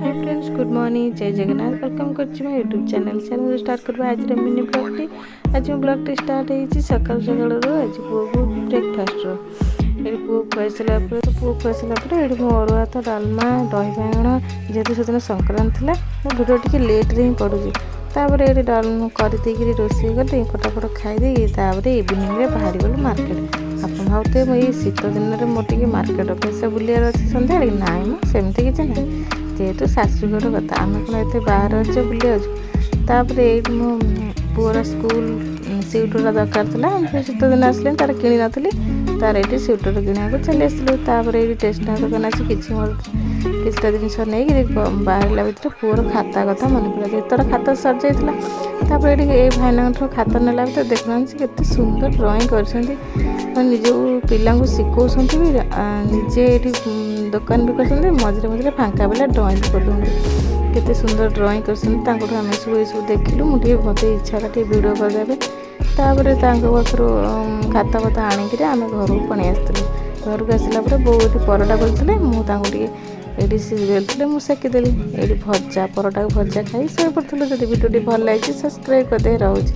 Hi friends, good morning, जय Jagannath. Welcome कर YouTube channel start करवा आज मिनी ब्लॉगटी। आज ब्लॉगटी स्टार्ट होती सकाल सकाल आज पुओ को ब्रेकफास्ट ये पुओ खुआई सारापर ये मो अरुआ भात डालमा दही बाइगण जेहतु से संक्रांति थी मो भिडियो टी लेट्रे ही पड़ूँ तापर ये डाल करदे रोषे करदे फटाफट खाईदे इवनिंग बाहरी गलु मार्केट। आप भावते ये शीत दिन में मोटे मार्केट पैसा बुलार अच्छे सन्ध्या ना सेमती किसी ना जेहेतु शाशुघर कथा आम कौन एत बाहर अच्छे बुलाऊँ ये मो पुअर स्कूल स्वेटर दरकार था शीत दिन आसले तार कि नी तार ये स्वेटर किणा चली आसलु ये टेसनारी दुकान आसी किसी जिनस नहीं बाहर भितर पुअर खाता कथा मन पड़ा तर खाता सर जाता ये भाईना खाता नेला भर देखना के सुंदर ड्रॉइंग कर निज पिला शिखौंट भी निजे ये दुकान भी कर मझे मझे फांका बेला ड्रॉइंग कर केते सुंदर ड्रॉइंग कर सब देखिलु मुझे मत इच्छा था वीडियो करदे तापर पाखर खाता बता आणिक आम घर को पड़े आसलु घर को आसला बो ये परटा करते मुझे ये सीझे मुझे सेकीदेली ये भजा परटा को भजा खाई शो पड़ू। जब वीडियो भल लगी सब्सक्राइब करदे रोचे।